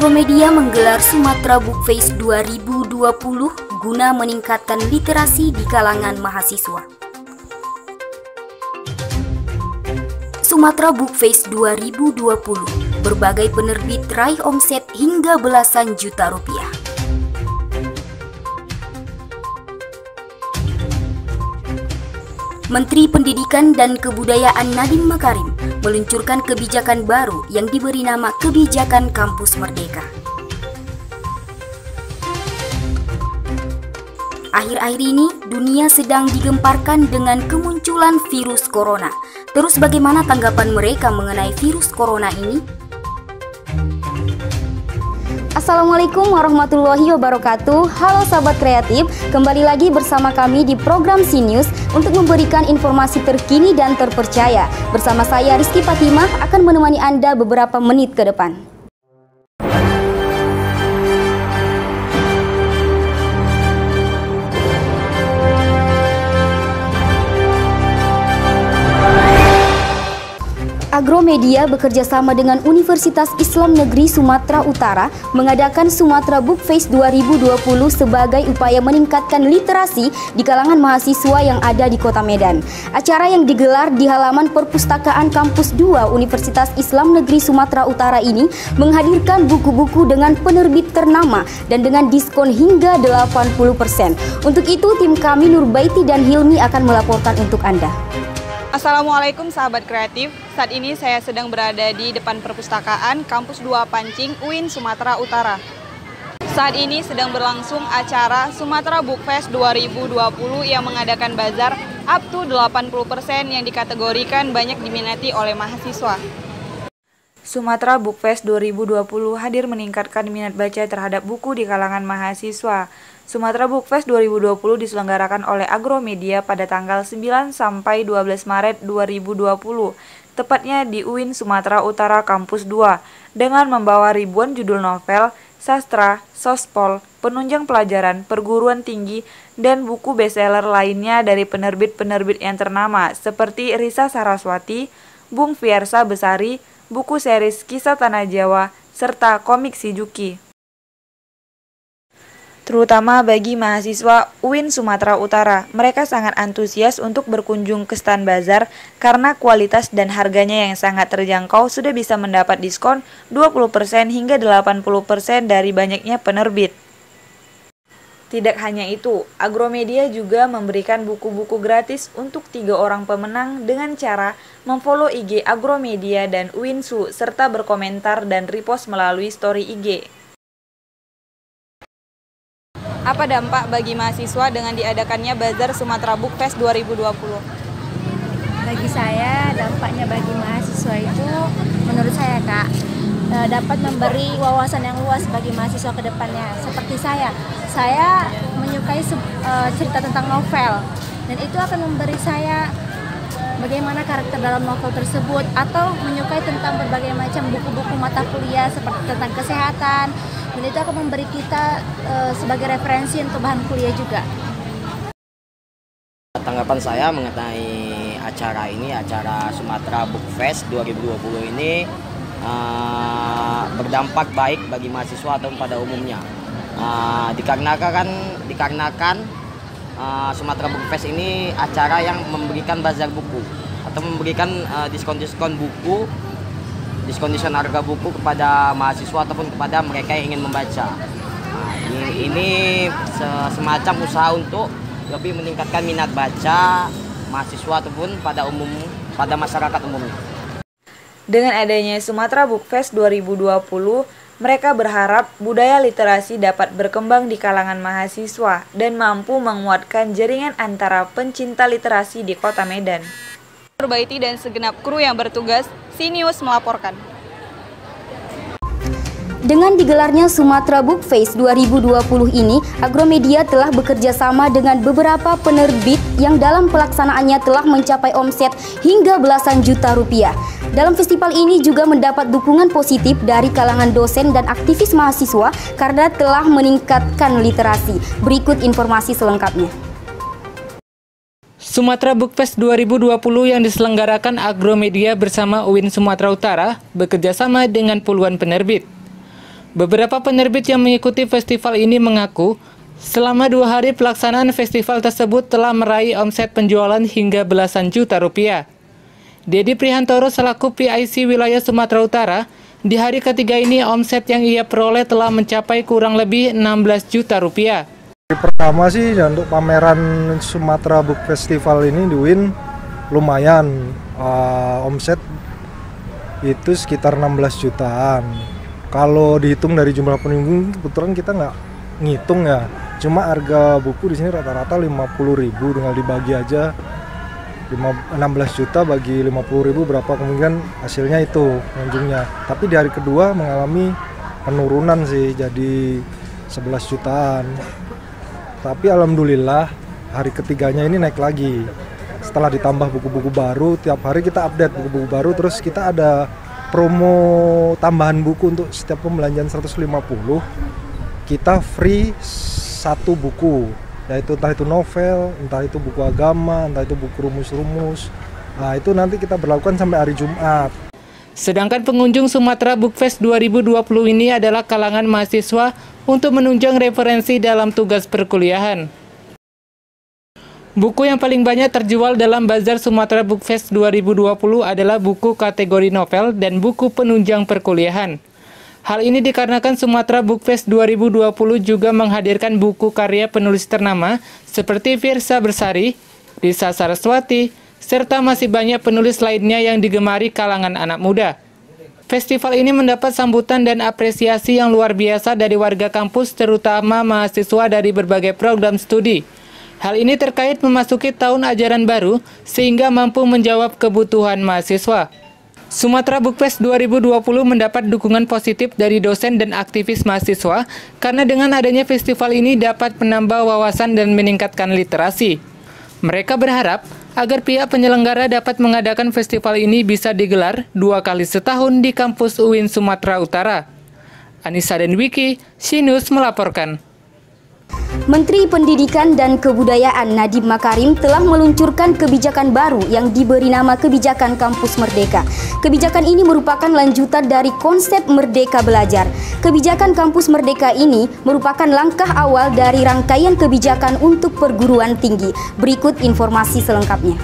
Agromedia menggelar Sumatera Book Fest 2020 guna meningkatkan literasi di kalangan mahasiswa. Sumatera Book Fest 2020, berbagai penerbit raih omset hingga belasan juta rupiah. Menteri Pendidikan dan Kebudayaan Nadiem Makarim meluncurkan kebijakan baru yang diberi nama Kebijakan Kampus Merdeka. Akhir-akhir ini, dunia sedang digemparkan dengan kemunculan virus corona. Terus bagaimana tanggapan mereka mengenai virus corona ini? Assalamualaikum warahmatullahi wabarakatuh. Halo sahabat kreatif, kembali lagi bersama kami di program CNews untuk memberikan informasi terkini dan terpercaya. Bersama saya Rizky Fatimah akan menemani Anda beberapa menit ke depan. Agromedia bekerja sama dengan Universitas Islam Negeri Sumatera Utara mengadakan Sumatera Book Fest 2020 sebagai upaya meningkatkan literasi di kalangan mahasiswa yang ada di Kota Medan. Acara yang digelar di halaman Perpustakaan Kampus 2 Universitas Islam Negeri Sumatera Utara ini menghadirkan buku-buku dengan penerbit ternama dan dengan diskon hingga 80%. Untuk itu, tim kami Nurbaiti dan Hilmi akan melaporkan untuk Anda. Assalamualaikum sahabat kreatif, saat ini saya sedang berada di depan perpustakaan Kampus 2 Pancing, UIN Sumatera Utara. Saat ini sedang berlangsung acara Sumatera Book Fest 2020 yang mengadakan bazar up to 80% yang dikategorikan banyak diminati oleh mahasiswa. Sumatera Book Fest 2020 hadir meningkatkan minat baca terhadap buku di kalangan mahasiswa. Sumatera Book Fest 2020 diselenggarakan oleh Agromedia pada tanggal 9 sampai 12 Maret 2020, tepatnya di UIN Sumatera Utara Kampus 2, dengan membawa ribuan judul novel, sastra, sospol, penunjang pelajaran, perguruan tinggi, dan buku bestseller lainnya dari penerbit-penerbit yang ternama seperti Risa Saraswati, Bung Fiersa Besari, buku series Kisah Tanah Jawa, serta komik Si Juki. Terutama bagi mahasiswa UIN Sumatera Utara, mereka sangat antusias untuk berkunjung ke stand bazar karena kualitas dan harganya yang sangat terjangkau sudah bisa mendapat diskon 20% hingga 80% dari banyaknya penerbit. Tidak hanya itu, Agromedia juga memberikan buku-buku gratis untuk 3 orang pemenang dengan cara memfollow IG Agromedia dan UINSU serta berkomentar dan repost melalui story IG. Apa dampak bagi mahasiswa dengan diadakannya Bazar Sumatera Book Fest 2020? Bagi saya, dampaknya bagi mahasiswa itu, menurut saya Kak, dapat memberi wawasan yang luas bagi mahasiswa ke depannya. Seperti saya menyukai cerita tentang novel, dan itu akan memberi saya bagaimana karakter dalam novel tersebut, atau menyukai tentang berbagai macam buku-buku mata kuliah seperti tentang kesehatan, dan itu akan memberi kita sebagai referensi untuk bahan kuliah juga. Tanggapan saya mengenai acara ini, acara Sumatera Book Fest 2020 ini berdampak baik bagi mahasiswa atau pada umumnya. Dikarenakan Sumatera Book Fest ini acara yang memberikan bazar buku atau memberikan diskon-diskon buku, diskon harga buku kepada mahasiswa ataupun kepada mereka yang ingin membaca. Ini semacam usaha untuk lebih meningkatkan minat baca mahasiswa ataupun pada masyarakat umumnya. Dengan adanya Sumatera Book Fest 2020, mereka berharap budaya literasi dapat berkembang di kalangan mahasiswa dan mampu menguatkan jaringan antara pencinta literasi di Kota Medan. Nurbaiti dan segenap kru yang bertugas, CNews melaporkan. Dengan digelarnya Sumatera Book Fest 2020 ini, Agromedia telah bekerja sama dengan beberapa penerbit yang dalam pelaksanaannya telah mencapai omset hingga belasan juta rupiah. Dalam festival ini juga mendapat dukungan positif dari kalangan dosen dan aktivis mahasiswa karena telah meningkatkan literasi. Berikut informasi selengkapnya. Sumatera Book Fest 2020 yang diselenggarakan Agromedia bersama UIN Sumatera Utara bekerjasama dengan puluhan penerbit. Beberapa penerbit yang mengikuti festival ini mengaku, selama 2 hari pelaksanaan festival tersebut telah meraih omset penjualan hingga belasan juta rupiah. Dedi Prihantoro selaku PIC wilayah Sumatera Utara, di hari ketiga ini omset yang ia peroleh telah mencapai kurang lebih 16 juta rupiah. Pertama sih untuk pameran Sumatera Book Festival ini di UIN lumayan, omset itu sekitar 16 jutaan. Kalau dihitung dari jumlah pengunjung, kebetulan kita nggak ngitung ya. Cuma harga buku di sini rata-rata 50.000, tinggal dibagi aja 16 juta bagi 50.000 berapa, kemungkinan hasilnya itu pengunjungnya. Tapi di hari kedua mengalami penurunan sih, jadi 11 jutaan. Tapi alhamdulillah hari ketiganya ini naik lagi. Setelah ditambah buku-buku baru, tiap hari kita update buku-buku baru, terus kita ada promo tambahan buku untuk setiap pembelanjaan 150, kita free 1 buku, yaitu entah itu novel, entah itu buku agama, entah itu buku rumus-rumus. Nah, itu nanti kita berlakukan sampai hari Jumat. Sedangkan pengunjung Sumatera Book Fest 2020 ini adalah kalangan mahasiswa untuk menunjang referensi dalam tugas perkuliahan. Buku yang paling banyak terjual dalam Bazar Sumatera Book Fest 2020 adalah buku kategori novel dan buku penunjang perkuliahan. Hal ini dikarenakan Sumatera Book Fest 2020 juga menghadirkan buku karya penulis ternama seperti Firsa Bersari, Risa Saraswati, serta masih banyak penulis lainnya yang digemari kalangan anak muda. Festival ini mendapat sambutan dan apresiasi yang luar biasa dari warga kampus, terutama mahasiswa dari berbagai program studi. Hal ini terkait memasuki tahun ajaran baru sehingga mampu menjawab kebutuhan mahasiswa. Sumatera Book Fest 2020 mendapat dukungan positif dari dosen dan aktivis mahasiswa karena dengan adanya festival ini dapat menambah wawasan dan meningkatkan literasi. Mereka berharap agar pihak penyelenggara dapat mengadakan festival ini bisa digelar 2 kali setahun di kampus UIN Sumatera Utara. Anissa dan Wiki, Sinus melaporkan. Menteri Pendidikan dan Kebudayaan Nadiem Makarim telah meluncurkan kebijakan baru yang diberi nama Kebijakan Kampus Merdeka. Kebijakan ini merupakan lanjutan dari konsep Merdeka Belajar. Kebijakan Kampus Merdeka ini merupakan langkah awal dari rangkaian kebijakan untuk perguruan tinggi. Berikut informasi selengkapnya.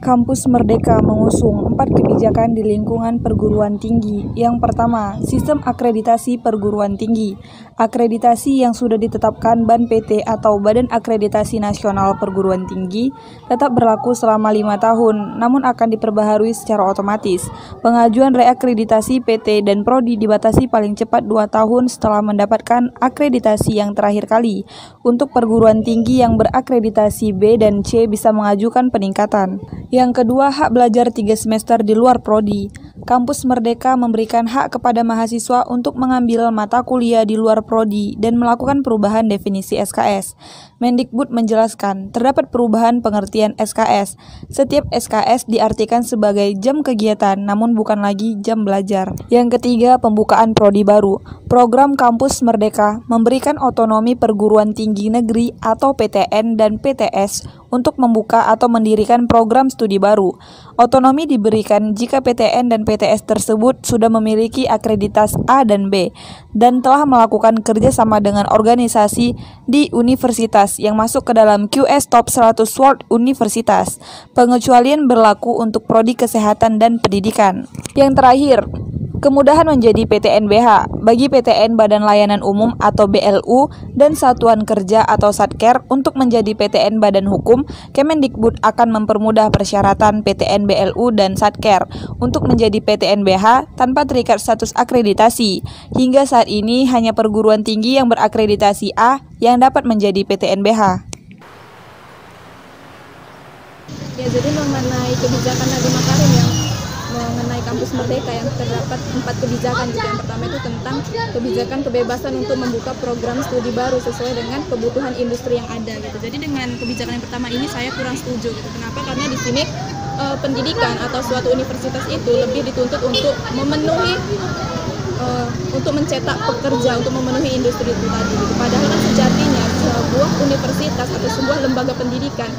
Kampus Merdeka mengusung 4 kebijakan di lingkungan perguruan tinggi. Yang pertama, sistem akreditasi perguruan tinggi. Akreditasi yang sudah ditetapkan BAN PT atau Badan Akreditasi Nasional Perguruan Tinggi tetap berlaku selama 5 tahun, namun akan diperbaharui secara otomatis. Pengajuan reakreditasi PT dan Prodi dibatasi paling cepat 2 tahun setelah mendapatkan akreditasi yang terakhir kali. Untuk perguruan tinggi yang berakreditasi B dan C bisa mengajukan peningkatan. Yang kedua, hak belajar 3 semester di luar Prodi. Kampus Merdeka memberikan hak kepada mahasiswa untuk mengambil mata kuliah di luar Prodi dan melakukan perubahan definisi SKS. Mendikbud menjelaskan, terdapat perubahan pengertian SKS. Setiap SKS diartikan sebagai jam kegiatan, namun bukan lagi jam belajar. Yang ketiga, pembukaan Prodi baru. Program Kampus Merdeka memberikan otonomi perguruan tinggi negeri atau PTN dan PTS untuk membuka atau mendirikan program studi baru. Otonomi diberikan jika PTN dan PTS tersebut sudah memiliki akreditas A dan B dan telah melakukan kerjasama dengan organisasi di universitas yang masuk ke dalam QS Top 100 World Universitas. Pengecualian berlaku untuk prodi kesehatan dan pendidikan. Yang terakhir, kemudahan menjadi PTNBH bagi PTN Badan Layanan Umum atau BLU dan Satuan Kerja atau Satker untuk menjadi PTN Badan Hukum. Kemendikbud akan mempermudah persyaratan PTN BLU dan Satker untuk menjadi PTNBH tanpa terikat status akreditasi. Hingga saat ini hanya perguruan tinggi yang berakreditasi A yang dapat menjadi PTNBH. Ya, jadi mengenai kebijakan Nadiem Makarim yang mengenai kampus Merdeka yang terdapat 4 kebijakan. Yang pertama itu tentang kebijakan kebebasan untuk membuka program studi baru sesuai dengan kebutuhan industri yang ada gitu. Jadi dengan kebijakan yang pertama ini saya kurang setuju gitu. Kenapa? Karena di sini pendidikan atau suatu universitas itu lebih dituntut untuk memenuhi untuk mencetak pekerja, untuk memenuhi industri itu tadi gitu. Padahal kan sejatinya sebuah universitas atau sebuah lembaga pendidikan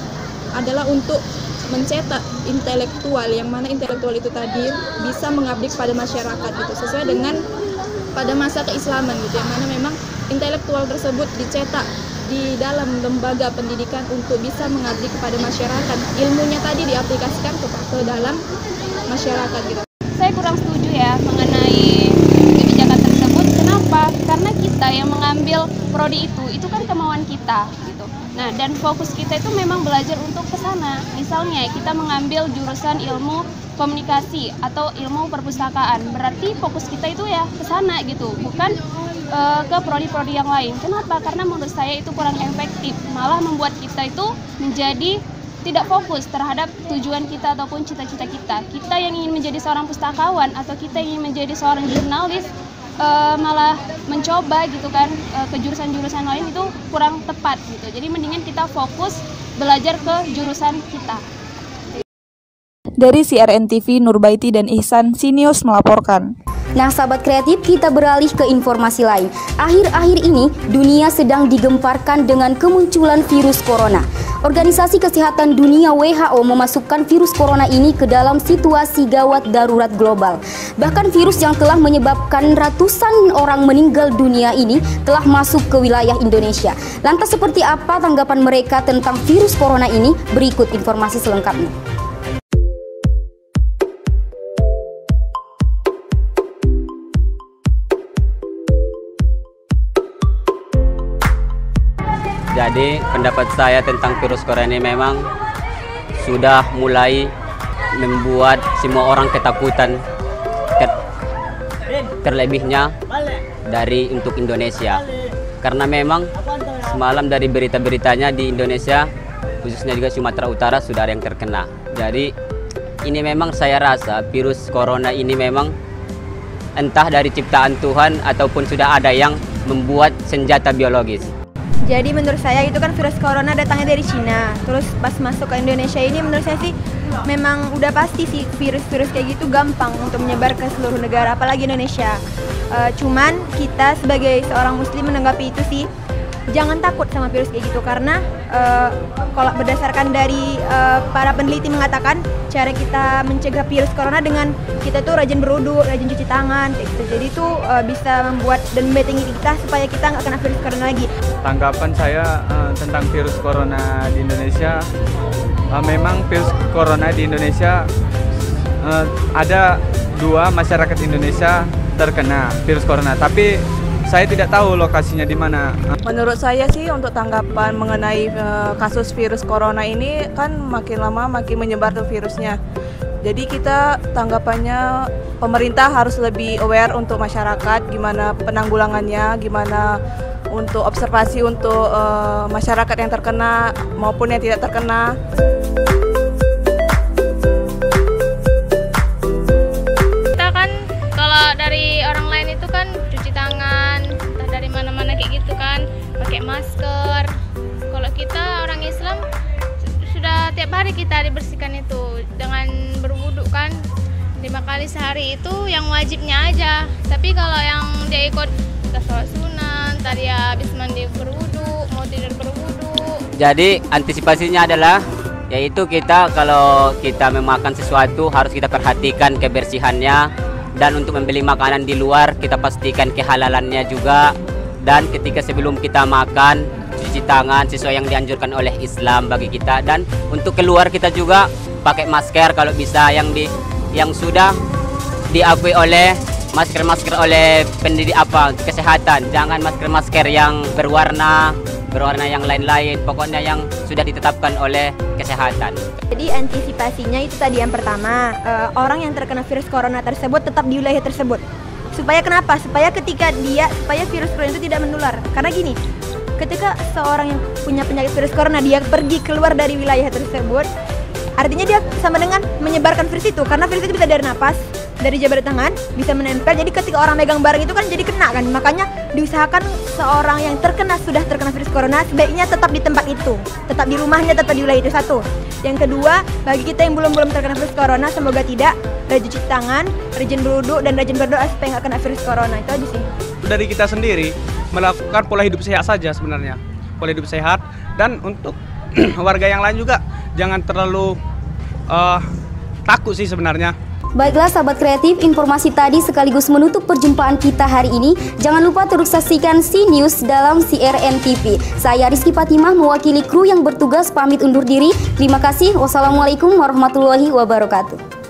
adalah untuk mencetak intelektual, yang mana intelektual itu tadi bisa mengabdi pada masyarakat gitu, sesuai dengan pada masa keislaman gitu, yang mana memang intelektual tersebut dicetak di dalam lembaga pendidikan untuk bisa mengabdi kepada masyarakat. Ilmunya tadi diaplikasikan ke dalam masyarakat gitu. Saya kurang setuju ya mengenai kebijakan tersebut. Kenapa? Karena kita yang mengambil prodi itu kan kemauan kita gitu. Nah, dan fokus kita itu memang belajar untuk ke sana. Misalnya kita mengambil jurusan ilmu komunikasi atau ilmu perpustakaan. Berarti fokus kita itu ya ke sana gitu, bukan ke prodi-prodi yang lain. Kenapa? Karena menurut saya itu kurang efektif. Malah membuat kita itu menjadi tidak fokus terhadap tujuan kita ataupun cita-cita kita. Kita yang ingin menjadi seorang pustakawan atau kita yang ingin menjadi seorang jurnalis malah mencoba gitu kan ke jurusan-jurusan lain, itu kurang tepat gitu. Jadi mendingan kita fokus belajar ke jurusan kita. Dari CRN TV, Nurbaiti dan Ihsan, Sinius melaporkan. Nah, sahabat kreatif, kita beralih ke informasi lain. Akhir-akhir ini, dunia sedang digemparkan dengan kemunculan virus corona. Organisasi Kesehatan Dunia WHO memasukkan virus corona ini ke dalam situasi gawat darurat global. Bahkan virus yang telah menyebabkan ratusan orang meninggal dunia ini telah masuk ke wilayah Indonesia. Lantas seperti apa tanggapan mereka tentang virus corona ini? Berikut informasi selengkapnya. Jadi pendapat saya tentang virus corona ini memang sudah mulai membuat semua orang ketakutan, terlebihnya untuk Indonesia. Karena memang semalam dari berita-beritanya di Indonesia, khususnya juga Sumatera Utara, sudah ada yang terkena. Jadi ini memang saya rasa virus corona ini memang entah dari ciptaan Tuhan ataupun sudah ada yang membuat senjata biologis. Jadi menurut saya itu kan virus corona datangnya dari Cina. Terus pas masuk ke Indonesia ini menurut saya sih memang udah pasti sih virus-virus kayak gitu gampang untuk menyebar ke seluruh negara, apalagi Indonesia. Cuman kita sebagai seorang muslim menanggapi itu sih jangan takut sama virus kayak gitu, karena kalau berdasarkan dari para peneliti mengatakan cara kita mencegah virus corona dengan kita tuh rajin berwudu, rajin cuci tangan kayak gitu. Jadi itu bisa membuat dan membentengi kita supaya kita nggak kena virus corona lagi. Tanggapan saya tentang virus corona di Indonesia, memang virus corona di Indonesia ada 2 masyarakat Indonesia terkena virus corona, tapi saya tidak tahu lokasinya di mana. Menurut saya sih untuk tanggapan mengenai kasus virus corona ini kan makin lama makin menyebar tuh virusnya. Jadi kita tanggapannya pemerintah harus lebih aware untuk masyarakat, gimana penanggulangannya, gimana untuk observasi untuk masyarakat yang terkena maupun yang tidak terkena. Kita kan kalau dari orang lain itu kan cuci tangan, entah dari mana-mana kayak gitu kan, pakai masker. Kalau kita orang Islam sudah tiap hari kita dibersihkan itu dengan berwudu kan 5 kali sehari, itu yang wajibnya aja. Tapi kalau yang dia ikut sholat sunnah, tadi habis mandi berwudu, mau tidur berwudu. Jadi antisipasinya adalah yaitu kita kalau kita memakan sesuatu harus kita perhatikan kebersihannya, dan untuk membeli makanan di luar kita pastikan kehalalannya juga, dan ketika sebelum kita makan cuci tangan sesuai yang dianjurkan oleh Islam bagi kita, dan untuk keluar kita juga pakai masker kalau bisa yang sudah diakui oleh masker-masker oleh pendidik kesehatan. Jangan masker-masker yang berwarna yang lain-lain, pokoknya yang sudah ditetapkan oleh kesehatan. Jadi antisipasinya itu tadi yang pertama, orang yang terkena virus corona tersebut tetap di wilayah tersebut. Supaya kenapa? Supaya virus corona itu tidak menular. Karena gini, ketika seorang yang punya penyakit virus corona dia pergi keluar dari wilayah tersebut, artinya dia sama dengan menyebarkan virus itu, karena virus itu bisa dari napas, dari jabat tangan, bisa menempel. Jadi ketika orang megang barang itu kan jadi kena kan. Makanya diusahakan seorang yang sudah terkena virus corona sebaiknya tetap di tempat itu, tetap di rumahnya, tetap di wilayah itu. Satu. Yang kedua, bagi kita yang belum terkena virus corona, semoga tidak, rajin cuci tangan, rajin berwudu, dan rajin berdoa supaya nggak kena virus corona. Itu aja sih. Dari kita sendiri melakukan pola hidup sehat saja sebenarnya, pola hidup sehat. Dan untuk warga yang lain juga jangan terlalu takut sih sebenarnya. Baiklah sahabat kreatif, informasi tadi sekaligus menutup perjumpaan kita hari ini. Jangan lupa terus saksikan C-News dalam CRN TV. Saya Rizky Fatimah mewakili kru yang bertugas pamit undur diri. Terima kasih. Wassalamualaikum warahmatullahi wabarakatuh.